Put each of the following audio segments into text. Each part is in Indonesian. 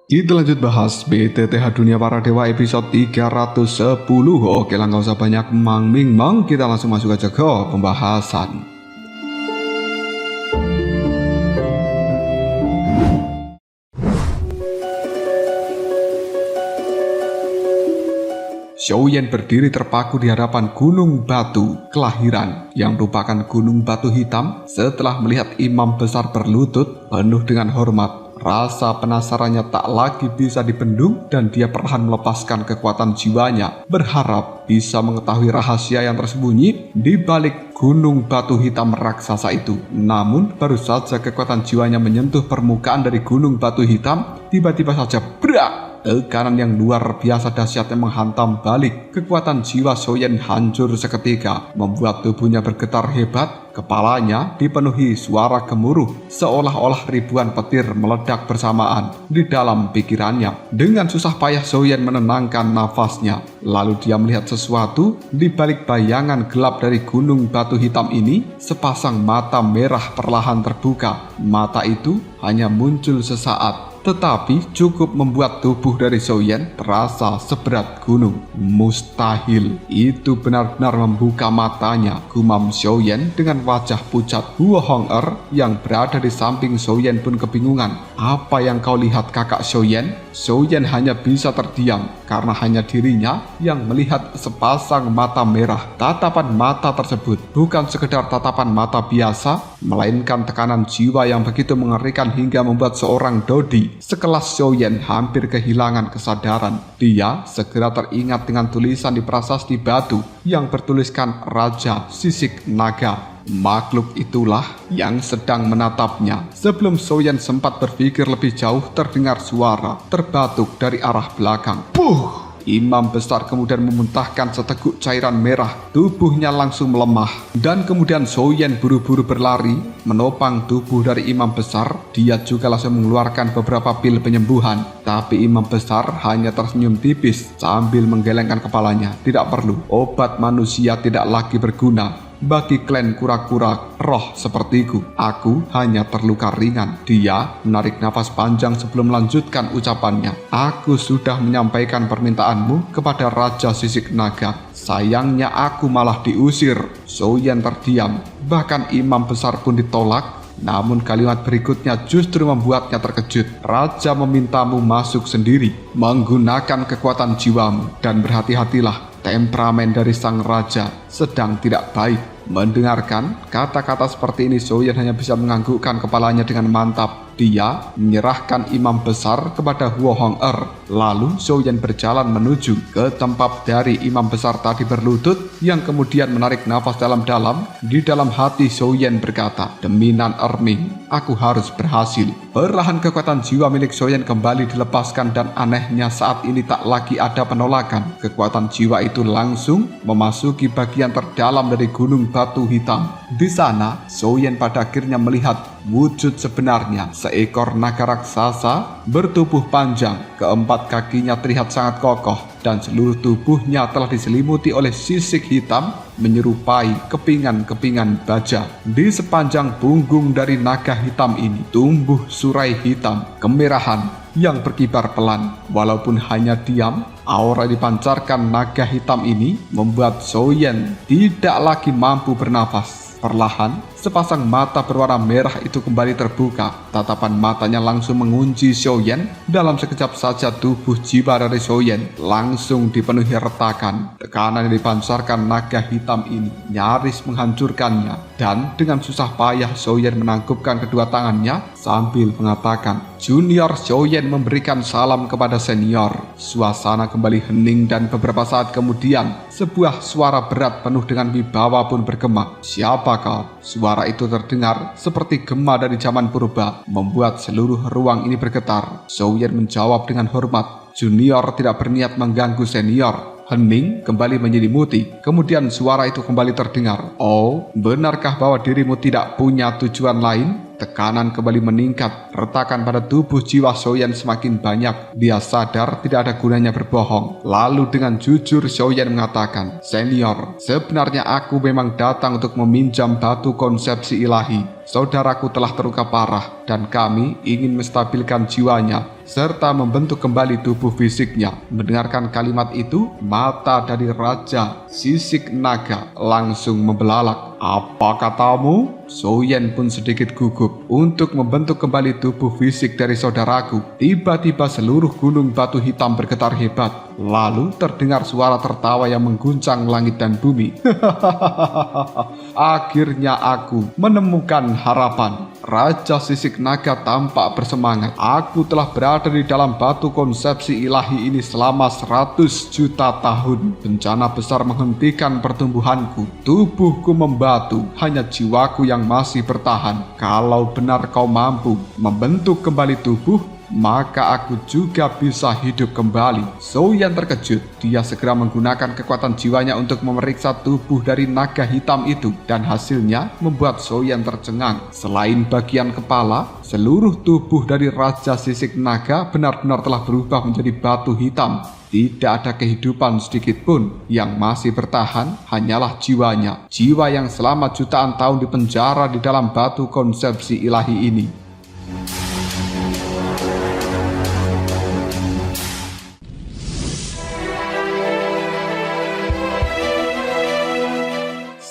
Kita lanjut bahas BTTH Dunia Para Dewa episode 310. Oke lah, gak usah banyak mang-ming-mang, kita langsung masuk aja ke pembahasan. Xiaoyan berdiri terpaku di hadapan gunung batu kelahiran yang merupakan gunung batu hitam. Setelah melihat imam besar berlutut penuh dengan hormat, rasa penasarannya tak lagi bisa dibendung dan dia perlahan melepaskan kekuatan jiwanya, berharap bisa mengetahui rahasia yang tersembunyi di balik gunung batu hitam raksasa itu. Namun baru saja kekuatan jiwanya menyentuh permukaan dari gunung batu hitam, tiba-tiba saja brak! Tekanan yang luar biasa dahsyatnya menghantam balik. Kekuatan jiwa Xiaoyan hancur seketika, membuat tubuhnya bergetar hebat. Kepalanya dipenuhi suara gemuruh, seolah-olah ribuan petir meledak bersamaan di dalam pikirannya. Dengan susah payah Xiaoyan menenangkan nafasnya. Lalu dia melihat sesuatu di balik bayangan gelap dari gunung batu hitam ini. Sepasang mata merah perlahan terbuka. Mata itu hanya muncul sesaat, tetapi cukup membuat tubuh dari Xiaoyan terasa seberat gunung. Mustahil, itu benar-benar membuka matanya, gumam Xiaoyan dengan wajah pucat. Huo Hong'er yang berada di samping Xiaoyan pun kebingungan. Apa yang kau lihat, kakak Xiaoyan? Xiaoyan hanya bisa terdiam karena hanya dirinya yang melihat sepasang mata merah. Tatapan mata tersebut bukan sekedar tatapan mata biasa, melainkan tekanan jiwa yang begitu mengerikan hingga membuat seorang Dodi sekelas Xiaoyan hampir kehilangan kesadaran. Dia segera teringat dengan tulisan di prasasti batu yang bertuliskan Raja Sisik Naga. Makhluk itulah yang sedang menatapnya. Sebelum Xiaoyan sempat berpikir lebih jauh, terdengar suara terbatuk dari arah belakang. Puh! Imam besar kemudian memuntahkan seteguk cairan merah. Tubuhnya langsung melemah. Dan kemudian Xiaoyan buru-buru berlari menopang tubuh dari imam besar. Dia juga langsung mengeluarkan beberapa pil penyembuhan. Tapi imam besar hanya tersenyum tipis sambil menggelengkan kepalanya. Tidak perlu, obat manusia tidak lagi berguna bagi klan kura-kura roh sepertiku. Aku hanya terluka ringan. Dia menarik nafas panjang sebelum melanjutkan ucapannya. Aku sudah menyampaikan permintaanmu kepada Raja Sisik Naga. Sayangnya aku malah diusir. Xiaoyan terdiam. Bahkan imam besar pun ditolak. Namun kalimat berikutnya justru membuatnya terkejut. Raja memintamu masuk sendiri, menggunakan kekuatan jiwamu, dan berhati-hatilah, temperamen dari sang raja sedang tidak baik. Mendengarkan kata-kata seperti ini, Xiaoyan hanya bisa menganggukkan kepalanya dengan mantap. Dia menyerahkan imam besar kepada Huo Hong'er. Lalu Xiaoyan berjalan menuju ke tempat dari imam besar tadi berlutut, yang kemudian menarik nafas dalam-dalam. Di dalam hati Xiaoyan berkata, demi Nan Erming, aku harus berhasil. Perlahan kekuatan jiwa milik Xiaoyan kembali dilepaskan, dan anehnya saat ini tak lagi ada penolakan. Kekuatan jiwa itu langsung memasuki bagian terdalam dari gunung batu hitam. Di sana Xiaoyan pada akhirnya melihat wujud sebenarnya, seekor naga raksasa bertubuh panjang. Keempat kakinya terlihat sangat kokoh dan seluruh tubuhnya telah diselimuti oleh sisik hitam menyerupai kepingan-kepingan baja. Di sepanjang punggung dari naga hitam ini tumbuh surai hitam kemerahan yang berkibar pelan. Walaupun hanya diam, aura dipancarkan naga hitam ini membuat Xiaoyan tidak lagi mampu bernafas. Perlahan, sepasang mata berwarna merah itu kembali terbuka. Tatapan matanya langsung mengunci Xiaoyan. Dalam sekejap saja tubuh jiwa dari Xiaoyan langsung dipenuhi retakan. Tekanan yang dipancarkan naga hitam ini nyaris menghancurkannya. Dan dengan susah payah Xiaoyan menangkupkan kedua tangannya sambil mengatakan, Junior Xiaoyan memberikan salam kepada senior. Suasana kembali hening dan beberapa saat kemudian sebuah suara berat penuh dengan wibawa pun bergema. Siapa kau? Suara itu terdengar seperti gema dari zaman purba, membuat seluruh ruang ini bergetar. Xiaoyan menjawab dengan hormat, junior tidak berniat mengganggu senior. Hening kembali menyelimuti. Kemudian suara itu kembali terdengar. Oh, benarkah bahwa dirimu tidak punya tujuan lain? Tekanan kembali meningkat, retakan pada tubuh jiwa Xiaoyan semakin banyak. Dia sadar tidak ada gunanya berbohong. Lalu dengan jujur Xiaoyan mengatakan, "Senior, sebenarnya aku memang datang untuk meminjam batu konsepsi ilahi. Saudaraku telah terluka parah dan kami ingin menstabilkan jiwanya serta membentuk kembali tubuh fisiknya." Mendengarkan kalimat itu, mata dari Raja Sisik Naga langsung membelalak. "Apa katamu?" Xiaoyan pun sedikit gugup. Untuk membentuk kembali tubuh fisik dari saudaraku, tiba-tiba seluruh gunung batu hitam bergetar hebat. Lalu terdengar suara tertawa yang mengguncang langit dan bumi. "Akhirnya aku menemukan harapan." Raja Sisik Naga tampak bersemangat. "Aku telah berada di dalam batu konsepsi ilahi ini selama 100 juta tahun. Bencana besar menghentikan pertumbuhanku. Tubuhku membatu, hanya jiwaku yang masih bertahan. Kalau benar kau mampu membentuk kembali tubuh, maka aku juga bisa hidup kembali." Xiaoyan terkejut. Dia segera menggunakan kekuatan jiwanya untuk memeriksa tubuh dari naga hitam itu, dan hasilnya membuat Xiaoyan tercengang. Selain bagian kepala, seluruh tubuh dari Raja Sisik Naga benar-benar telah berubah menjadi batu hitam. Tidak ada kehidupan sedikit pun. Yang masih bertahan hanyalah jiwanya. Jiwa yang selama jutaan tahun dipenjara di dalam batu konsepsi ilahi ini.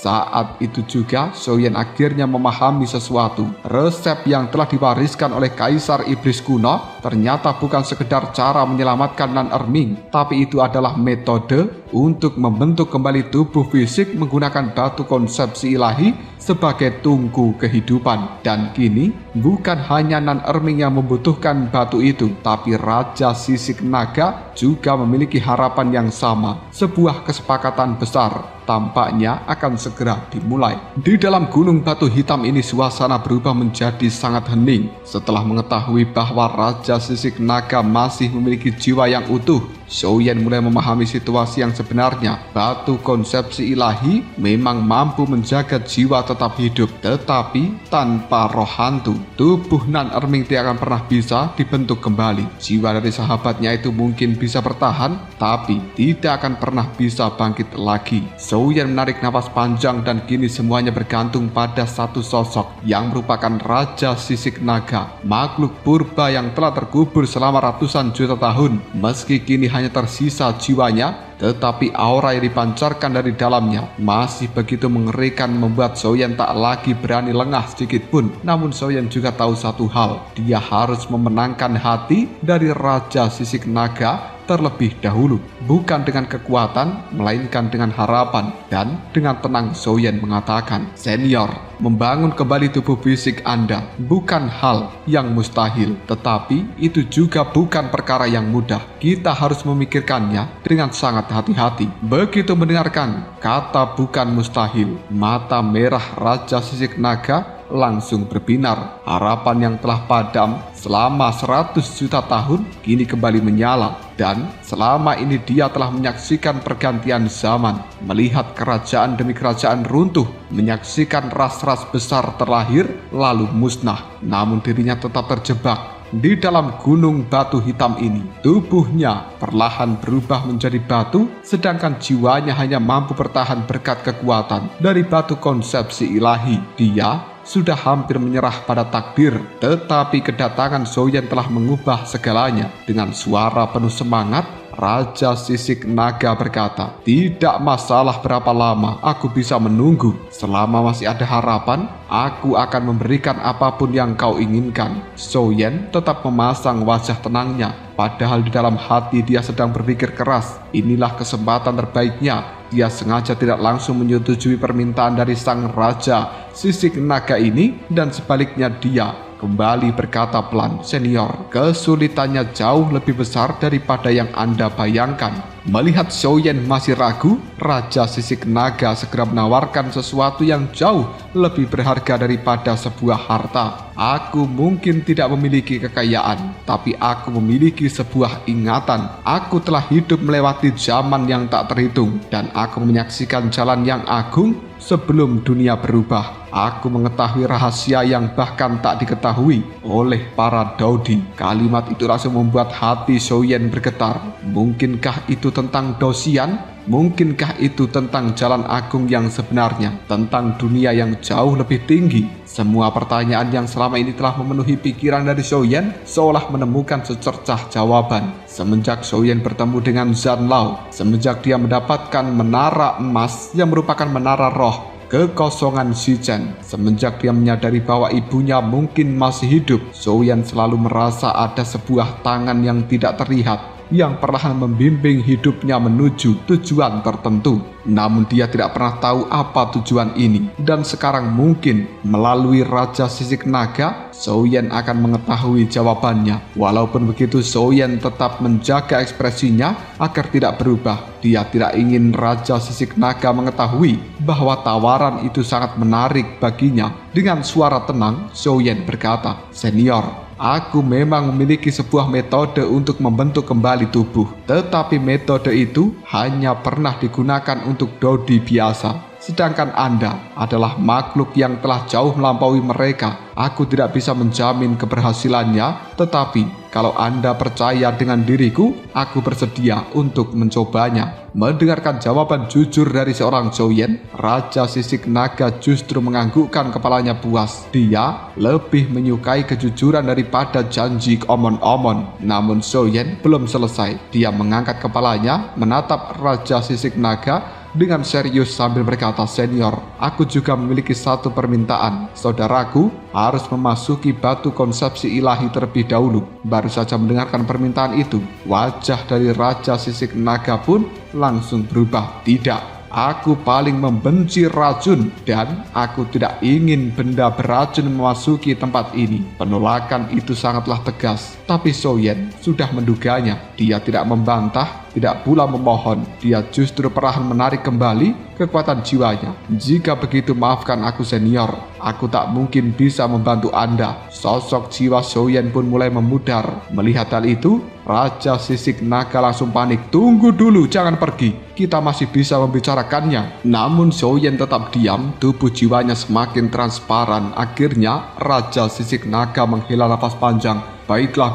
Saat itu juga Xiaoyan akhirnya memahami sesuatu. Resep yang telah diwariskan oleh Kaisar Iblis kuno ternyata bukan sekedar cara menyelamatkan Nan Erming, tapi itu adalah metode untuk membentuk kembali tubuh fisik menggunakan batu konsepsi ilahi sebagai tungku kehidupan. Dan kini bukan hanya Nan Erming yang membutuhkan batu itu, tapi Raja Sisik Naga juga memiliki harapan yang sama. Sebuah kesepakatan besar tampaknya akan segera dimulai. Di dalam gunung batu hitam ini suasana berubah menjadi sangat hening. Setelah mengetahui bahwa Raja Sisik Naga masih memiliki jiwa yang utuh, Xiaoyan mulai memahami situasi yang sebenarnya. Batu konsepsi ilahi memang mampu menjaga jiwa tetap hidup, tetapi tanpa roh hantu, tubuh Nan Erming tidak akan pernah bisa dibentuk kembali. Jiwa dari sahabatnya itu mungkin bisa bertahan, tapi tidak akan pernah bisa bangkit lagi. Xiaoyan menarik napas panjang dan kini semuanya bergantung pada satu sosok yang merupakan Raja Sisik Naga, makhluk purba yang telah terkubur selama ratusan juta tahun. Meski kini hanya tersisa jiwanya, tetapi aura yang dipancarkan dari dalamnya masih begitu mengerikan, membuat Xiaoyan tak lagi berani lengah sedikit pun. Namun Xiaoyan juga tahu satu hal, dia harus memenangkan hati dari Raja Sisik Naga terlebih dahulu, bukan dengan kekuatan, melainkan dengan harapan. Dan dengan tenang Xiaoyan mengatakan, "Senior, membangun kembali tubuh fisik Anda bukan hal yang mustahil, tetapi itu juga bukan perkara yang mudah. Kita harus memikirkannya dengan sangat hati-hati." Begitu mendengarkan kata bukan mustahil, mata merah Raja Sisik Naga langsung berbinar. Harapan yang telah padam selama 100 juta tahun kini kembali menyala. Dan selama ini dia telah menyaksikan pergantian zaman, melihat kerajaan demi kerajaan runtuh, menyaksikan ras-ras besar terlahir lalu musnah. Namun dirinya tetap terjebak di dalam gunung batu hitam ini. Tubuhnya perlahan berubah menjadi batu, sedangkan jiwanya hanya mampu bertahan berkat kekuatan dari batu konsepsi ilahi. Dia sudah hampir menyerah pada takdir, tetapi kedatangan Xiaoyan telah mengubah segalanya. Dengan suara penuh semangat, Raja Sisik Naga berkata, "Tidak masalah berapa lama aku bisa menunggu. Selama masih ada harapan, aku akan memberikan apapun yang kau inginkan." Xiaoyan tetap memasang wajah tenangnya, padahal di dalam hati dia sedang berpikir keras. Inilah kesempatan terbaiknya. Dia sengaja tidak langsung menyetujui permintaan dari sang Raja Sisik Naga ini, dan sebaliknya dia kembali berkata pelan, "Senior, kesulitannya jauh lebih besar daripada yang Anda bayangkan. Melihat Xiaoyan masih ragu, Raja Sisik Naga segera menawarkan sesuatu yang jauh lebih berharga daripada sebuah harta. Aku mungkin tidak memiliki kekayaan, tapi aku memiliki sebuah ingatan. Aku telah hidup melewati zaman yang tak terhitung, dan aku menyaksikan jalan yang agung sebelum dunia berubah. Aku mengetahui rahasia yang bahkan tak diketahui oleh para Daudi. Kalimat itu langsung membuat hati Xiaoyan bergetar. Mungkinkah itu tentang Dosian? Mungkinkah itu tentang jalan agung yang sebenarnya? Tentang dunia yang jauh lebih tinggi? Semua pertanyaan yang selama ini telah memenuhi pikiran dari Xiaoyan seolah menemukan secercah jawaban. Semenjak Xiaoyan bertemu dengan Zhan Lao, semenjak dia mendapatkan menara emas yang merupakan menara roh kekosongan Shichen, semenjak dia menyadari bahwa ibunya mungkin masih hidup, Xiaoyan selalu merasa ada sebuah tangan yang tidak terlihat yang perlahan membimbing hidupnya menuju tujuan tertentu. Namun dia tidak pernah tahu apa tujuan ini. Dan sekarang mungkin melalui Raja Sisik Naga, Xiaoyan akan mengetahui jawabannya. Walaupun begitu, Xiaoyan tetap menjaga ekspresinya agar tidak berubah. Dia tidak ingin Raja Sisik Naga mengetahui bahwa tawaran itu sangat menarik baginya. Dengan suara tenang, Xiaoyan berkata, "Senior, aku memang memiliki sebuah metode untuk membentuk kembali tubuh. Tetapi metode itu hanya pernah digunakan untuk Daudi biasa. Sedangkan Anda adalah makhluk yang telah jauh melampaui mereka. Aku tidak bisa menjamin keberhasilannya, tetapi kalau Anda percaya dengan diriku, aku bersedia untuk mencobanya." Mendengarkan jawaban jujur dari seorang Xiaoyan, Raja Sisik Naga justru menganggukkan kepalanya puas. Dia lebih menyukai kejujuran daripada janji omon-omon. Namun Xiaoyan belum selesai. Dia mengangkat kepalanya, menatap Raja Sisik Naga dengan serius sambil berkata, "Senior, aku juga memiliki satu permintaan. Saudaraku harus memasuki batu konsepsi ilahi terlebih dahulu." Baru saja mendengarkan permintaan itu, wajah dari Raja Sisik Naga pun langsung berubah. "Tidak, aku paling membenci racun dan aku tidak ingin benda beracun memasuki tempat ini." Penolakan itu sangatlah tegas, tapi Xiaoyan sudah menduganya. Dia tidak membantah, tidak pula memohon. Dia justru perlahan menarik kembali kekuatan jiwanya. "Jika begitu, maafkan aku senior. Aku tak mungkin bisa membantu Anda." Sosok jiwa Xiaoyan pun mulai memudar. Melihat hal itu, Raja Sisik Naga langsung panik. "Tunggu dulu, jangan pergi. Kita masih bisa membicarakannya." Namun Xiaoyan tetap diam. Tubuh jiwanya semakin transparan. Akhirnya Raja Sisik Naga menghela nafas panjang. Baiklah,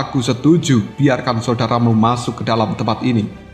aku setuju. Biarkan saudaramu masuk ke dalam tempat ini."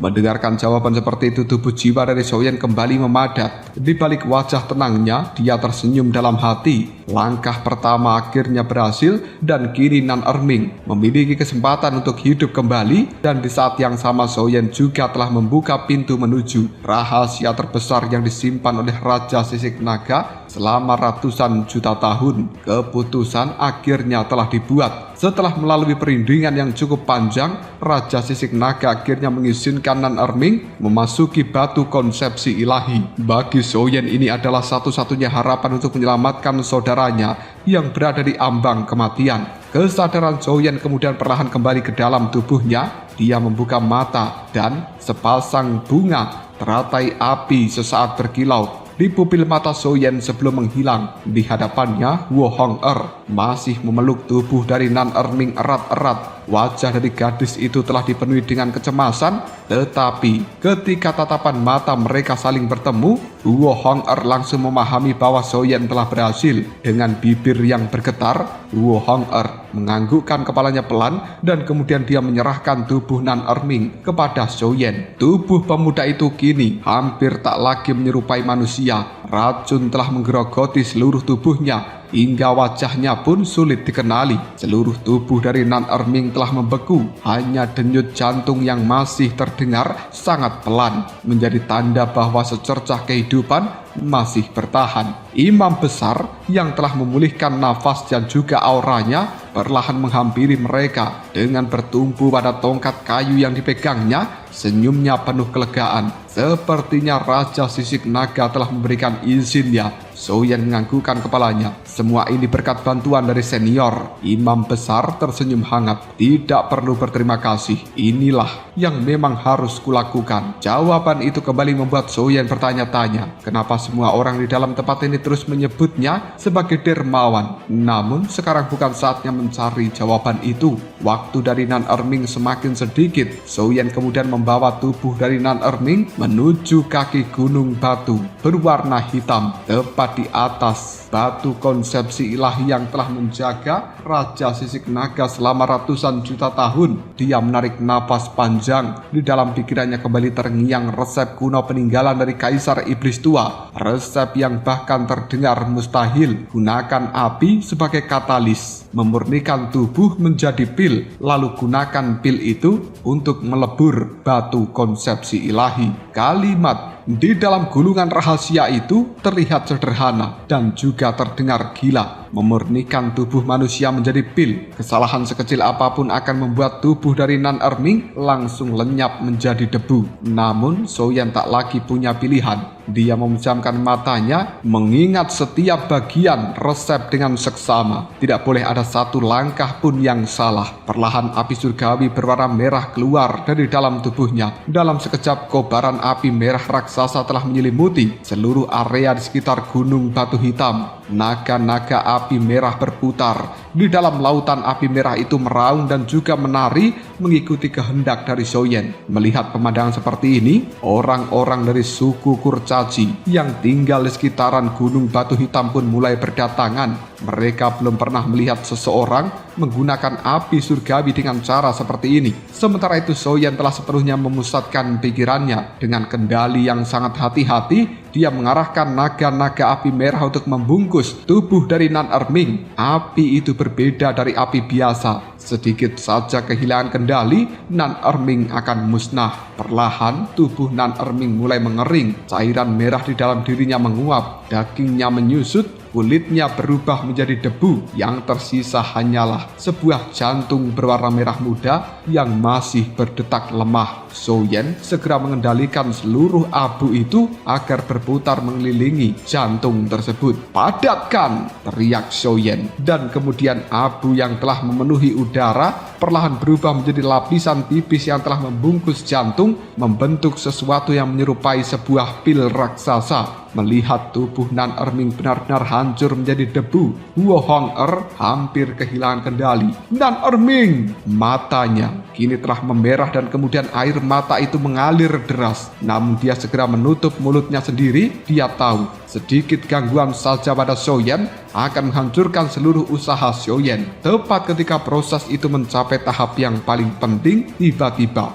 Mendengarkan jawaban seperti itu, tubuh jiwa dari Xiaoyan kembali memadat. Di balik wajah tenangnya, dia tersenyum dalam hati. Langkah pertama akhirnya berhasil, dan kini Nan Erming memiliki kesempatan untuk hidup kembali. Dan di saat yang sama, Xiaoyan juga telah membuka pintu menuju rahasia terbesar yang disimpan oleh Raja Sisik Naga selama ratusan juta tahun. Keputusan akhirnya telah dibuat. Setelah melalui perundingan yang cukup panjang, Raja Sisik Naga akhirnya mengizinkan Nan Erming memasuki batu konsepsi ilahi. Bagi Xiaoyan, ini adalah satu-satunya harapan untuk menyelamatkan saudaranya yang berada di ambang kematian. Kesadaran Xiaoyan kemudian perlahan kembali ke dalam tubuhnya. Dia membuka mata dan sepasang bunga teratai api sesaat berkilau di pupil mata Xiaoyan sebelum menghilang. Di hadapannya, Wu Hong'er masih memeluk tubuh dari Nan Erming erat-erat. Wajah dari gadis itu telah dipenuhi dengan kecemasan, tetapi ketika tatapan mata mereka saling bertemu, Wu Hong'er langsung memahami bahwa Xiaoyan telah berhasil. Dengan bibir yang bergetar, Wu Hong'er menganggukkan kepalanya pelan dan kemudian dia menyerahkan tubuh Nan Erming kepada Xiaoyan. Tubuh pemuda itu kini hampir tak lagi menyerupai manusia. Racun telah menggerogoti seluruh tubuhnya hingga wajahnya pun sulit dikenali. Seluruh tubuh dari Nan Erming telah membeku. Hanya denyut jantung yang masih terdengar sangat pelan menjadi tanda bahwa secercah kehidupan masih bertahan. Imam besar yang telah memulihkan nafas dan juga auranya perlahan menghampiri mereka dengan bertumpu pada tongkat kayu yang dipegangnya. Senyumnya penuh kelegaan. Sepertinya Raja Sisik Naga telah memberikan izinnya. Soyen menganggukkan kepalanya. Semua ini berkat bantuan dari senior. Imam besar tersenyum hangat. Tidak perlu berterima kasih. Inilah yang memang harus kulakukan. Jawaban itu kembali membuat Soyen bertanya-tanya. Kenapa semua orang di dalam tempat ini terus menyebutnya sebagai dermawan? Namun sekarang bukan saatnya mencari jawaban itu. Waktu dari Nan Erming semakin sedikit. Soyen kemudian membawa tubuh dari Nan Erming menuju kaki gunung batu berwarna hitam. Tepat di atas batu konsepsi ilahi yang telah menjaga Raja Sisik Naga selama ratusan juta tahun. Dia menarik napas panjang. Di dalam pikirannya kembali terngiang resep kuno peninggalan dari Kaisar Iblis Tua. Resep yang bahkan terdengar mustahil. Gunakan api sebagai katalis, memurnikan tubuh menjadi pil, lalu gunakan pil itu untuk melebur batu konsepsi ilahi. Kalimat di dalam gulungan rahasia itu terlihat sederhana dan juga terdengar gila. Memurnikan tubuh manusia menjadi pil. Kesalahan sekecil apapun akan membuat tubuh dari Nan Erming langsung lenyap menjadi debu. Namun Soyen tak lagi punya pilihan. Dia memejamkan matanya, mengingat setiap bagian resep dengan seksama. Tidak boleh ada satu langkah pun yang salah. Perlahan api surgawi berwarna merah keluar dari dalam tubuhnya. Dalam sekejap kobaran api merah raksasa telah menyelimuti seluruh area di sekitar gunung batu hitam. Naga-naga api merah berputar. Di dalam lautan api merah itu meraung dan juga menari mengikuti kehendak dari Soyen. Melihat pemandangan seperti ini, orang-orang dari suku Kurcaci yang tinggal di sekitaran gunung batu hitam pun mulai berdatangan. Mereka belum pernah melihat seseorang menggunakan api surgawi dengan cara seperti ini. Sementara itu Soyen telah sepenuhnya memusatkan pikirannya. Dengan kendali yang sangat hati-hati, dia mengarahkan naga-naga api merah untuk membungkus tubuh dari Nan Erming. Api itu berbeda dari api biasa. Sedikit saja kehilangan kendali, Nan Erming akan musnah. Perlahan tubuh Nan Erming mulai mengering. Cairan merah di dalam dirinya menguap. Dagingnya menyusut. Kulitnya berubah menjadi debu. Yang tersisa hanyalah sebuah jantung berwarna merah muda yang masih berdetak lemah. Soyen segera mengendalikan seluruh abu itu agar berputar mengelilingi jantung tersebut. "Padatkan!" teriak Soyen. Dan kemudian abu yang telah memenuhi udara perlahan berubah menjadi lapisan tipis yang telah membungkus jantung, membentuk sesuatu yang menyerupai sebuah pil raksasa. Melihat tubuh Nan Erming benar-benar hancur menjadi debu, Huo Hong-er hampir kehilangan kendali. Nan Erming! Matanya kini telah memerah dan kemudian air mata itu mengalir deras. Namun dia segera menutup mulutnya sendiri. Dia tahu sedikit gangguan saja pada Soyen akan menghancurkan seluruh usaha Soyen. Tepat ketika proses itu mencapai tahap yang paling penting, tiba-tiba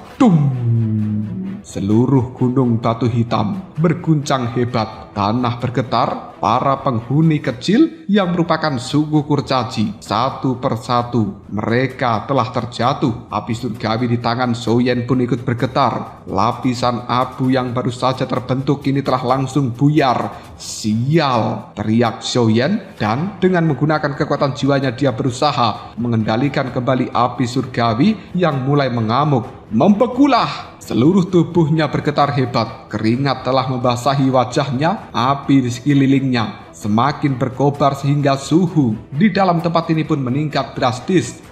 seluruh gunung batu hitam berguncang hebat. Tanah bergetar. Para penghuni kecil yang merupakan suku Kurcaci satu persatu mereka telah terjatuh. Api surgawi di tangan Soyen pun ikut bergetar. Lapisan abu yang baru saja terbentuk kini telah langsung buyar. "Sial!" teriak Soyen, dan dengan menggunakan kekuatan jiwanya dia berusaha mengendalikan kembali api surgawi yang mulai mengamuk. Membekulah! Seluruh tubuhnya bergetar hebat. Keringat telah membasahi wajahnya. Api di sekelilingnya semakin berkobar sehingga suhu di dalam tempat ini pun meningkat drastis.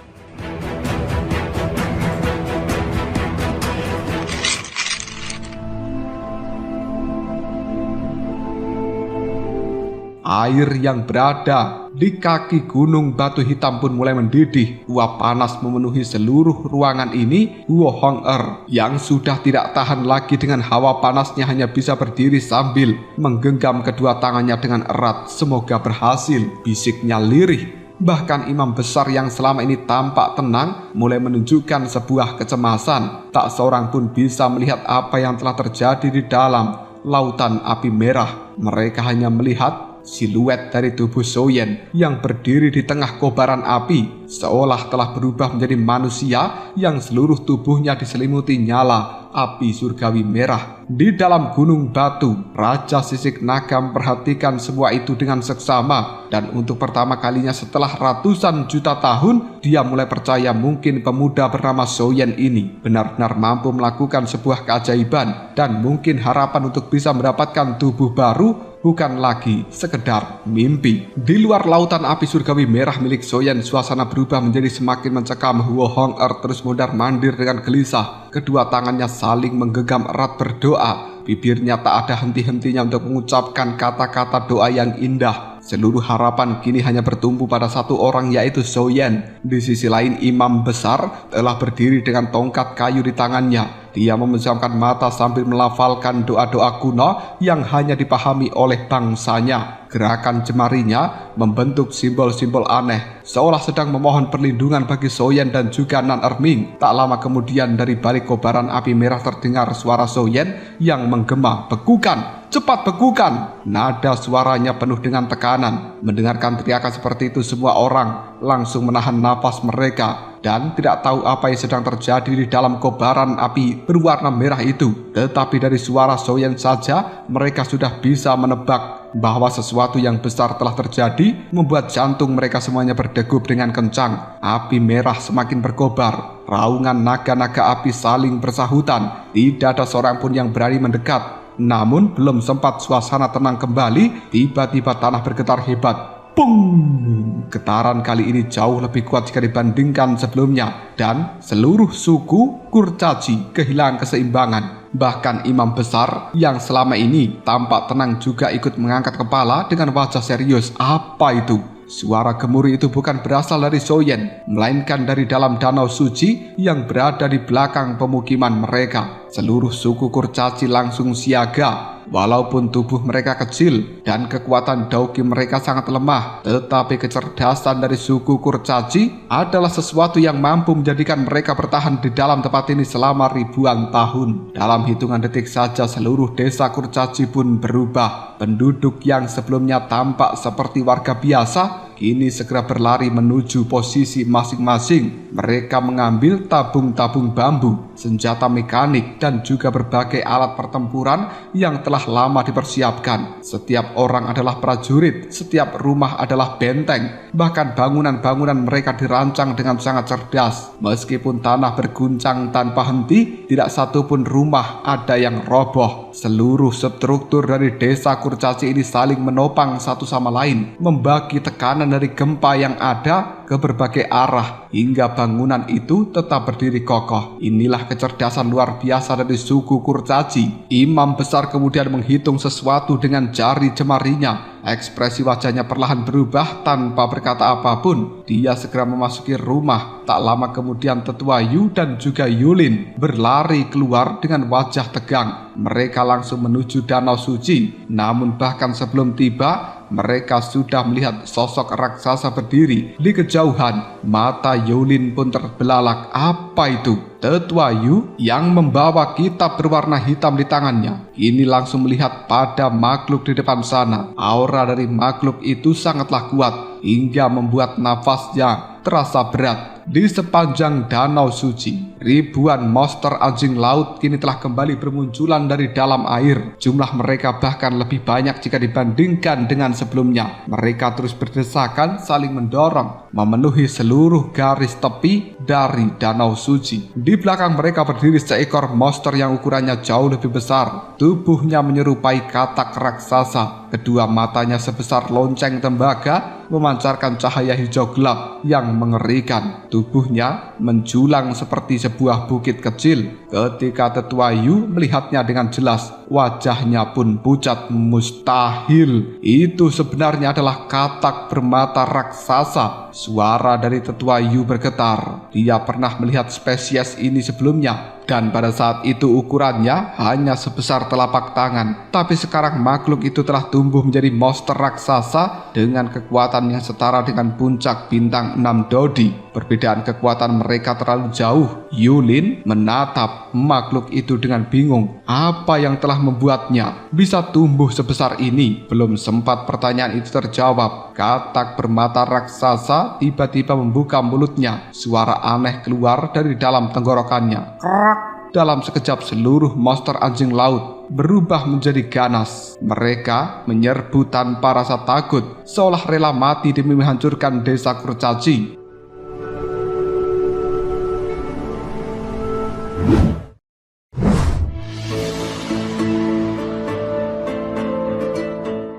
Air yang berada di kaki gunung batu hitam pun mulai mendidih. Uap panas memenuhi seluruh ruangan ini. Huo Hong-er yang sudah tidak tahan lagi dengan hawa panasnya hanya bisa berdiri sambil menggenggam kedua tangannya dengan erat. "Semoga berhasil," bisiknya lirih. Bahkan imam besar yang selama ini tampak tenang mulai menunjukkan sebuah kecemasan. Tak seorang pun bisa melihat apa yang telah terjadi di dalam lautan api merah. Mereka hanya melihat Siluet dari tubuh Soyen yang berdiri di tengah kobaran api seolah telah berubah menjadi manusia yang seluruh tubuhnya diselimuti nyala api surgawi merah. Di dalam gunung batu, Raja Sisik Naga memperhatikan semua itu dengan seksama, dan untuk pertama kalinya setelah ratusan juta tahun, dia mulai percaya mungkin pemuda bernama Soyen ini benar-benar mampu melakukan sebuah keajaiban, dan mungkin harapan untuk bisa mendapatkan tubuh baru bukan lagi sekedar mimpi. Di luar lautan api surgawi merah milik Soyen, suasana berubah menjadi semakin mencekam. Huo Hong-er terus mondar-mandir dengan gelisah. Kedua tangannya saling menggenggam erat berdoa. Bibirnya tak ada henti-hentinya untuk mengucapkan kata-kata doa yang indah. Seluruh harapan kini hanya bertumpu pada satu orang, yaitu Soyen. Di sisi lain, imam besar telah berdiri dengan tongkat kayu di tangannya. Dia memejamkan mata sambil melafalkan doa-doa kuno yang hanya dipahami oleh bangsanya. Gerakan jemarinya membentuk simbol-simbol aneh, seolah sedang memohon perlindungan bagi Soyen dan juga Nan Erming. Tak lama kemudian dari balik kobaran api merah terdengar suara Soyen yang menggema, "Bekukan! Cepat bekukan!" Nada suaranya penuh dengan tekanan. Mendengarkan teriakan seperti itu, semua orang langsung menahan napas mereka dan tidak tahu apa yang sedang terjadi di dalam kobaran api berwarna merah itu. Tetapi dari suara Soyen saja mereka sudah bisa menebak bahwa sesuatu yang besar telah terjadi, membuat jantung mereka semuanya berdegup dengan kencang. Api merah semakin berkobar. Raungan naga-naga api saling bersahutan. Tidak ada seorang pun yang berani mendekat. Namun belum sempat suasana tenang kembali, tiba-tiba tanah bergetar hebat. Pung! Getaran kali ini jauh lebih kuat jika dibandingkan sebelumnya, dan seluruh suku kurcaci kehilangan keseimbangan. Bahkan imam besar yang selama ini tampak tenang juga ikut mengangkat kepala dengan wajah serius. Apa itu? Suara gemuruh itu bukan berasal dari Soyen, melainkan dari dalam danau suci yang berada di belakang pemukiman mereka. Seluruh suku kurcaci langsung siaga. Walaupun tubuh mereka kecil dan kekuatan dauki mereka sangat lemah, tetapi kecerdasan dari suku kurcaci adalah sesuatu yang mampu menjadikan mereka bertahan di dalam tempat ini selama ribuan tahun. Dalam hitungan detik saja seluruh desa kurcaci pun berubah. Penduduk yang sebelumnya tampak seperti warga biasa kini segera berlari menuju posisi masing-masing. Mereka mengambil tabung-tabung bambu, senjata mekanik, dan juga berbagai alat pertempuran yang telah lama dipersiapkan. Setiap orang adalah prajurit, setiap rumah adalah benteng. Bahkan bangunan-bangunan mereka dirancang dengan sangat cerdas. Meskipun tanah berguncang tanpa henti, tidak satupun rumah ada yang roboh. Seluruh struktur dari desa kurcaci ini saling menopang satu sama lain, membagi tekanan dari gempa yang ada ke berbagai arah hingga bangunan itu tetap berdiri kokoh. Inilah kecerdasan luar biasa dari suku kurcaci. Imam besar kemudian menghitung sesuatu dengan jari jemarinya. Ekspresi wajahnya perlahan berubah tanpa berkata apapun. Dia segera memasuki rumah. Tak lama kemudian Tetua Yu dan juga Yulin berlari keluar dengan wajah tegang. Mereka langsung menuju danau suci. Namun bahkan sebelum tiba, mereka sudah melihat sosok raksasa berdiri di kejauhan. Mata Yulin pun terbelalak. Apa itu? Tetua Yu yang membawa kitab berwarna hitam di tangannya ini langsung melihat pada makhluk di depan sana. Aura dari makhluk itu sangatlah kuat hingga membuat nafasnya terasa berat. Di sepanjang danau suci, ribuan monster anjing laut kini telah kembali bermunculan dari dalam air. Jumlah mereka bahkan lebih banyak jika dibandingkan dengan sebelumnya. Mereka terus berdesakan saling mendorong, memenuhi seluruh garis tepi dari danau suci. Di belakang mereka berdiri seekor monster yang ukurannya jauh lebih besar. Tubuhnya menyerupai katak raksasa. Kedua matanya sebesar lonceng tembaga memancarkan cahaya hijau gelap yang mengerikan. Tubuhnya menjulang seperti sebuah bukit kecil. Ketika Tetua Yu melihatnya dengan jelas, wajahnya pun pucat. Mustahil, itu sebenarnya adalah katak bermata raksasa. Suara dari Tetua Yu bergetar. Dia pernah melihat spesies ini sebelumnya. Dan pada saat itu ukurannya hanya sebesar telapak tangan. Tapi sekarang makhluk itu telah tumbuh menjadi monster raksasa dengan kekuatan yang setara dengan puncak bintang 6 Dodi. Perbedaan kekuatan mereka terlalu jauh. Yulin menatap makhluk itu dengan bingung. Apa yang telah membuatnya bisa tumbuh sebesar ini? Belum sempat pertanyaan itu terjawab, katak bermata raksasa tiba-tiba membuka mulutnya. Suara aneh keluar dari dalam tenggorokannya. Krak! Dalam sekejap seluruh monster anjing laut berubah menjadi ganas. Mereka menyerbu tanpa rasa takut, seolah rela mati demi menghancurkan desa kurcaci.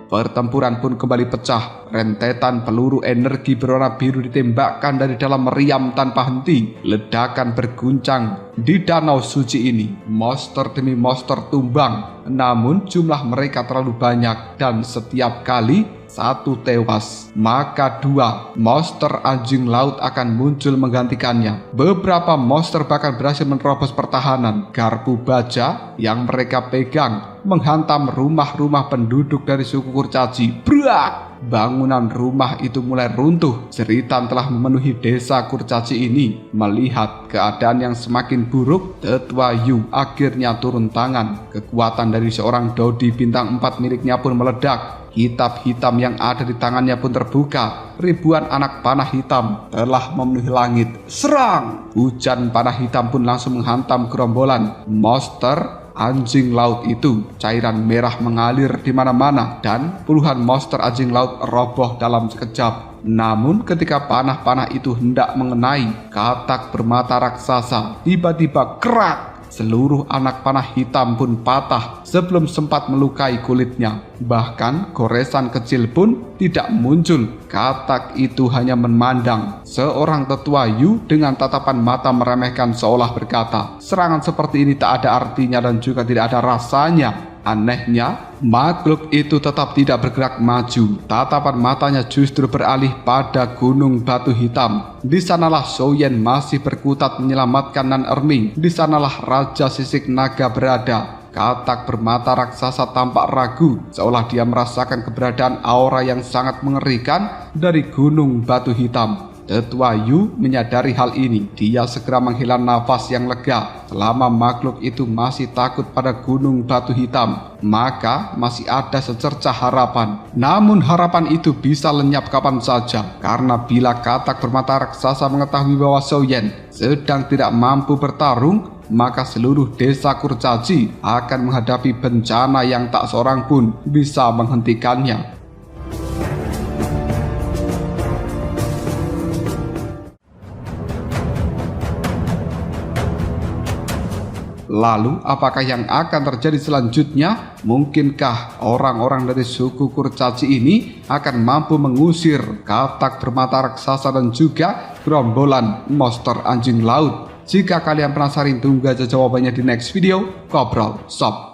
Pertempuran pun kembali pecah. Rentetan peluru energi berwarna biru ditembakkan dari dalam meriam tanpa henti. Ledakan berguncang di danau suci ini. Monster demi monster tumbang. Namun jumlah mereka terlalu banyak dan setiap kali satu tewas, maka 2 monster anjing laut akan muncul menggantikannya. Beberapa monster bahkan berhasil menerobos pertahanan. Garpu baja yang mereka pegang menghantam rumah-rumah penduduk dari suku kurcaci. Brak! Bangunan rumah itu mulai runtuh. Jeritan telah memenuhi desa kurcaci ini. Melihat keadaan yang semakin buruk, Tetua Yu akhirnya turun tangan. Kekuatan dari seorang Dodi bintang 4 miliknya pun meledak. Kitab hitam yang ada di tangannya pun terbuka. Ribuan anak panah hitam telah memenuhi langit. Serang! Hujan panah hitam pun langsung menghantam gerombolan monster anjing laut itu. Cairan merah mengalir di mana-mana dan puluhan monster anjing laut roboh dalam sekejap. Namun ketika panah-panah itu hendak mengenai katak bermata raksasa, tiba-tiba kerak! Seluruh anak panah hitam pun patah sebelum sempat melukai kulitnya. Bahkan goresan kecil pun tidak muncul. Katak itu hanya memandang. Seorang tetua Yu dengan tatapan mata meremehkan seolah berkata, serangan seperti ini tak ada artinya dan juga tidak ada rasanya. Anehnya, makhluk itu tetap tidak bergerak maju. Tatapan matanya justru beralih pada gunung batu hitam. Di sanalah Souyen masih berkutat menyelamatkan Nan Erming. Di sanalah Raja Sisik Naga berada. Katak bermata raksasa tampak ragu, seolah dia merasakan keberadaan aura yang sangat mengerikan dari gunung batu hitam. Tetua Yu menyadari hal ini. Dia segera menghela nafas yang lega. Selama makhluk itu masih takut pada gunung batu hitam, maka masih ada secercah harapan. Namun harapan itu bisa lenyap kapan saja, karena bila katak bermata raksasa mengetahui bahwa Souyen sedang tidak mampu bertarung, maka seluruh desa kurcaci akan menghadapi bencana yang tak seorang pun bisa menghentikannya. Lalu apakah yang akan terjadi selanjutnya? Mungkinkah orang-orang dari suku kurcaci ini akan mampu mengusir katak bermata raksasa dan juga gerombolan monster anjing laut? Jika kalian penasaran, tunggu aja jawabannya di next video. Kobrol Sob.